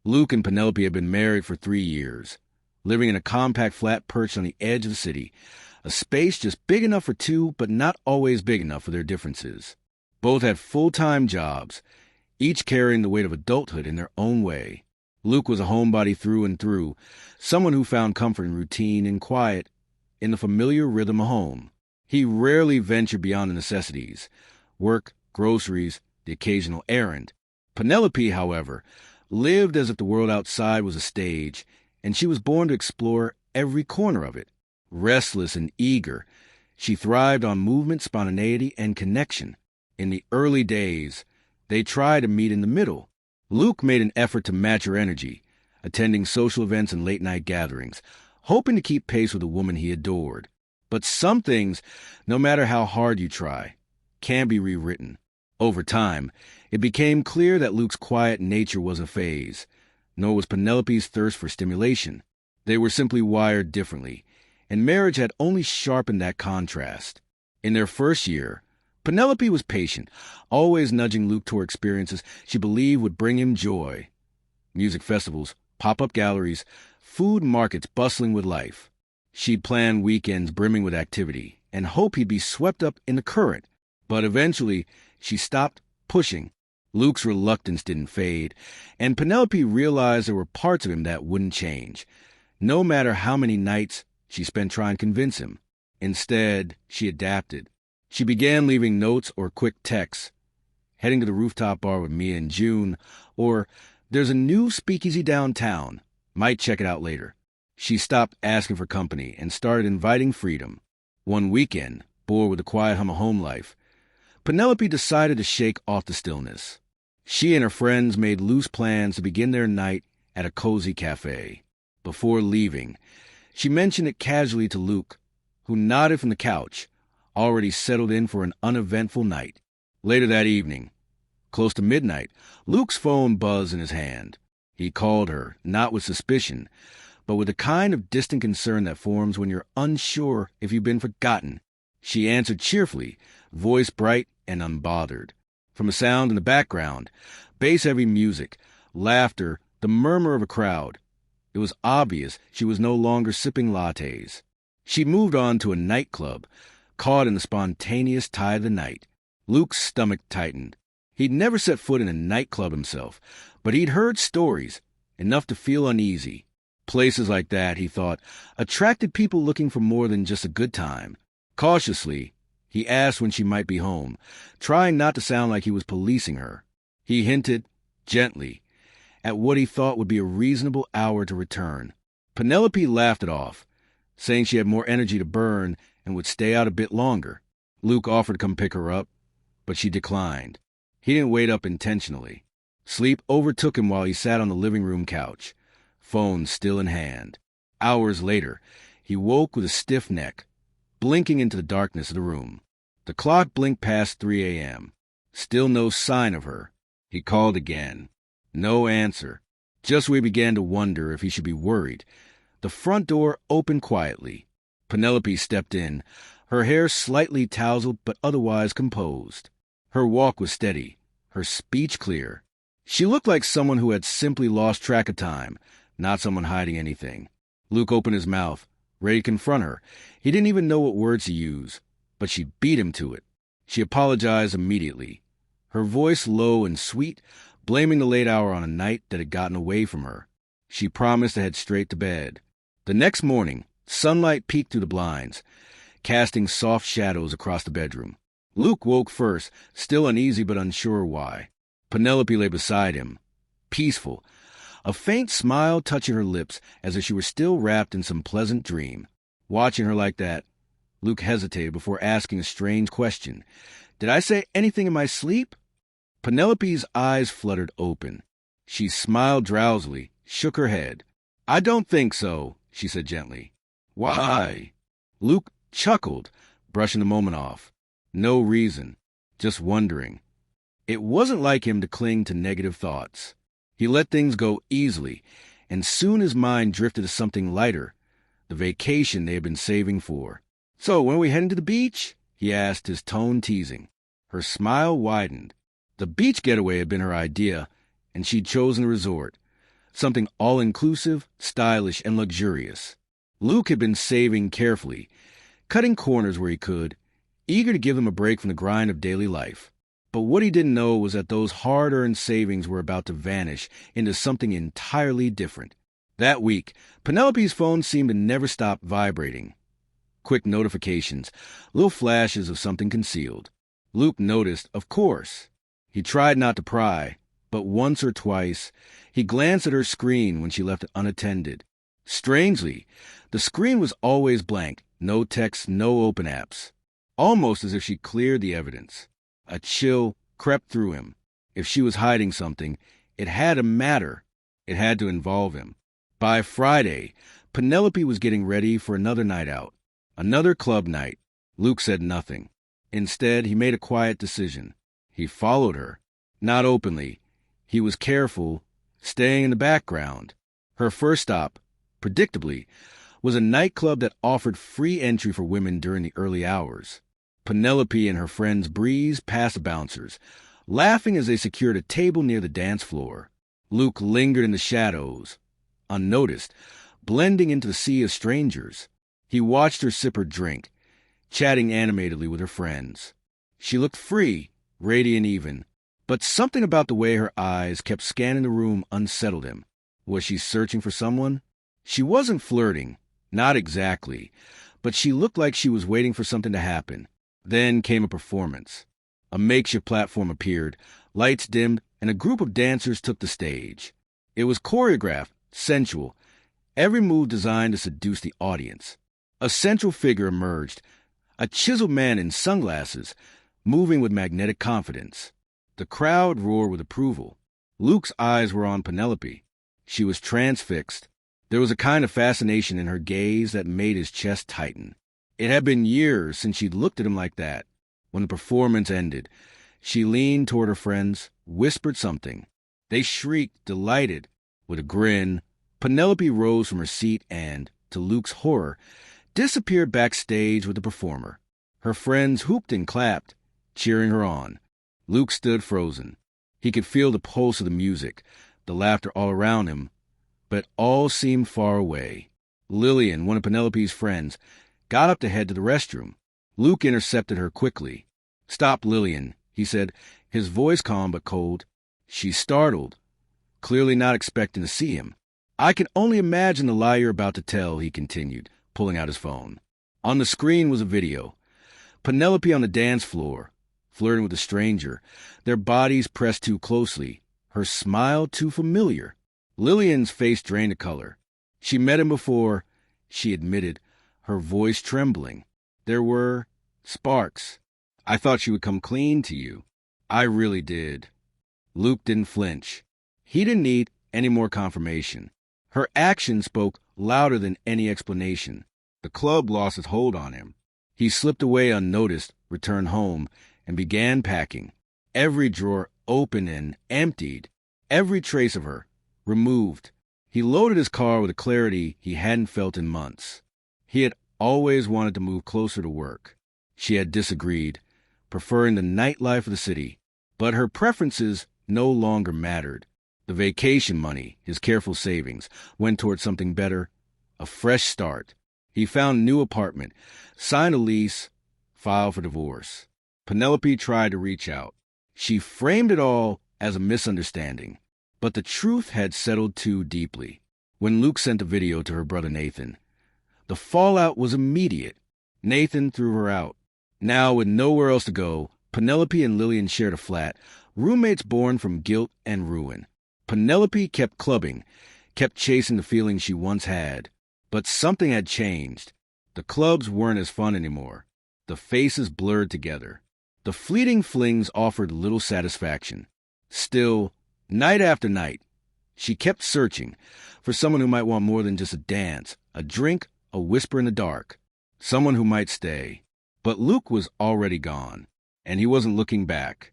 Luke and Penelope had been married for 3 years, living in a compact flat perched on the edge of the city, a space just big enough for two, but not always big enough for their differences. Both had full-time jobs, each carrying the weight of adulthood in their own way. Luke was a homebody through and through, someone who found comfort in routine and quiet, in the familiar rhythm of home. He rarely ventured beyond the necessities: work, groceries, the occasional errand. Penelope, however, lived as if the world outside was a stage, and she was born to explore every corner of it. Restless and eager, she thrived on movement, spontaneity, and connection. In the early days, they tried to meet in the middle. Luke made an effort to match her energy, attending social events and late-night gatherings, hoping to keep pace with the woman he adored. But some things, no matter how hard you try, can be rewritten. Over time, it became clear that Luke's quiet nature was a phase, nor was Penelope's thirst for stimulation. They were simply wired differently, and marriage had only sharpened that contrast. In their first year, Penelope was patient, always nudging Luke toward experiences she believed would bring him joy. Music festivals, pop-up galleries, food markets bustling with life. She'd plan weekends brimming with activity and hope he'd be swept up in the current. But eventually, she stopped pushing. Luke's reluctance didn't fade, and Penelope realized there were parts of him that wouldn't change, no matter how many nights she spent trying to convince him. Instead, she adapted. She began leaving notes or quick texts, heading to the rooftop bar with Mia in June, or there's a new speakeasy downtown, might check it out later. She stopped asking for company and started inviting freedom. One weekend, bored with the quiet hum of home life, Penelope decided to shake off the stillness. She and her friends made loose plans to begin their night at a cozy cafe. Before leaving, she mentioned it casually to Luke, who nodded from the couch, already settled in for an uneventful night. Later that evening, close to midnight, Luke's phone buzzed in his hand. He called her, not with suspicion, but with the kind of distant concern that forms when you're unsure if you've been forgotten. She answered cheerfully, voice bright and unbothered. From a sound in the background, bass-heavy music, laughter, the murmur of a crowd, it was obvious she was no longer sipping lattes. She moved on to a nightclub, caught in the spontaneous tide of the night. Luke's stomach tightened. He'd never set foot in a nightclub himself, but he'd heard stories, enough to feel uneasy. Places like that, he thought, attracted people looking for more than just a good time. Cautiously, he asked when she might be home, trying not to sound like he was policing her. He hinted, gently, at what he thought would be a reasonable hour to return. Penelope laughed it off, saying she had more energy to burn and would stay out a bit longer. Luke offered to come pick her up, but she declined. He didn't wait up intentionally. Sleep overtook him while he sat on the living room couch, phone still in hand. Hours later, he woke with a stiff neck, blinking into the darkness of the room. The clock blinked past 3 a.m. Still no sign of her. He called again. No answer. Just when he began to wonder if he should be worried, the front door opened quietly. Penelope stepped in, her hair slightly tousled but otherwise composed. Her walk was steady, her speech clear. She looked like someone who had simply lost track of time, not someone hiding anything. Luke opened his mouth, ready to confront her. He didn't even know what words to use, but she beat him to it. She apologized immediately, her voice low and sweet, blaming the late hour on a night that had gotten away from her. She promised to head straight to bed. The next morning, sunlight peeked through the blinds, casting soft shadows across the bedroom. Luke woke first, still uneasy but unsure why. Penelope lay beside him, peaceful, a faint smile touching her lips as if she were still wrapped in some pleasant dream. Watching her like that, Luke hesitated before asking a strange question. "Did I say anything in my sleep?" Penelope's eyes fluttered open. She smiled drowsily, shook her head. "I don't think so," she said gently. "Why?" Luke chuckled, brushing the moment off. No reason, just wondering. It wasn't like him to cling to negative thoughts. He let things go easily, and soon his mind drifted to something lighter, the vacation they had been saving for. "So, when are we heading to the beach?" he asked, his tone teasing. Her smile widened. The beach getaway had been her idea, and she'd chosen the resort. something all-inclusive, stylish, and luxurious. Luke had been saving carefully, cutting corners where he could, eager to give them a break from the grind of daily life. But what he didn't know was that those hard-earned savings were about to vanish into something entirely different. That week, Penelope's phone seemed to never stop vibrating. Quick notifications, little flashes of something concealed. Luke noticed, of course. He tried not to pry, but once or twice, he glanced at her screen when she left it unattended. Strangely, the screen was always blank, no text, no open apps. Almost as if she cleared the evidence. A chill crept through him. If she was hiding something, it had to matter. It had to involve him. By Friday, Penelope was getting ready for another night out. Another club night. Luke said nothing. Instead, he made a quiet decision. He followed her. Not openly. He was careful, staying in the background. Her first stop, predictably, was a nightclub that offered free entry for women during the early hours. Penelope and her friends breezed past the bouncers, laughing as they secured a table near the dance floor. Luke lingered in the shadows, unnoticed, blending into the sea of strangers. He watched her sip her drink, chatting animatedly with her friends. She looked free, radiant even, but something about the way her eyes kept scanning the room unsettled him. Was she searching for someone? She wasn't flirting, not exactly, but she looked like she was waiting for something to happen. Then came a performance. A makeshift platform appeared, lights dimmed, and a group of dancers took the stage. It was choreographed, sensual, every move designed to seduce the audience. A central figure emerged, a chiseled man in sunglasses, moving with magnetic confidence. The crowd roared with approval. Luke's eyes were on Penelope. She was transfixed. There was a kind of fascination in her gaze that made his chest tighten. It had been years since she'd looked at him like that. When the performance ended, she leaned toward her friends, whispered something. They shrieked, delighted. With a grin, Penelope rose from her seat and, to Luke's horror, disappeared backstage with the performer. Her friends whooped and clapped, cheering her on. Luke stood frozen. He could feel the pulse of the music, the laughter all around him, but all seemed far away. Lillian, one of Penelope's friends, got up to head to the restroom. Luke intercepted her quickly. "Stop, Lillian," he said, his voice calm but cold. She startled, clearly not expecting to see him. "I can only imagine the lie you're about to tell," he continued, pulling out his phone. On the screen was a video. Penelope on the dance floor, flirting with a stranger, their bodies pressed too closely, her smile too familiar. Lillian's face drained of color. She met him before, she admitted, her voice trembling. There were sparks. "I thought she would come clean to you." "I really did." Luke didn't flinch. He didn't need any more confirmation. Her action spoke louder than any explanation. The club lost its hold on him. He slipped away unnoticed, returned home, and began packing. Every drawer opened and emptied. Every trace of her removed. He loaded his car with a clarity he hadn't felt in months. He had always wanted to move closer to work. She had disagreed, preferring the nightlife of the city. But her preferences no longer mattered. The vacation money, his careful savings, went toward something better, a fresh start. He found a new apartment, signed a lease, filed for divorce. Penelope tried to reach out. She framed it all as a misunderstanding. But the truth had settled too deeply. When Luke sent the video to her brother Nathan, the fallout was immediate. Nathan threw her out. Now, with nowhere else to go, Penelope and Lillian shared a flat, roommates born from guilt and ruin. Penelope kept clubbing, kept chasing the feelings she once had. But something had changed. The clubs weren't as fun anymore. The faces blurred together. The fleeting flings offered little satisfaction. Still, night after night, she kept searching for someone who might want more than just a dance, a drink, a whisper in the dark. Someone who might stay. But Luke was already gone, and he wasn't looking back.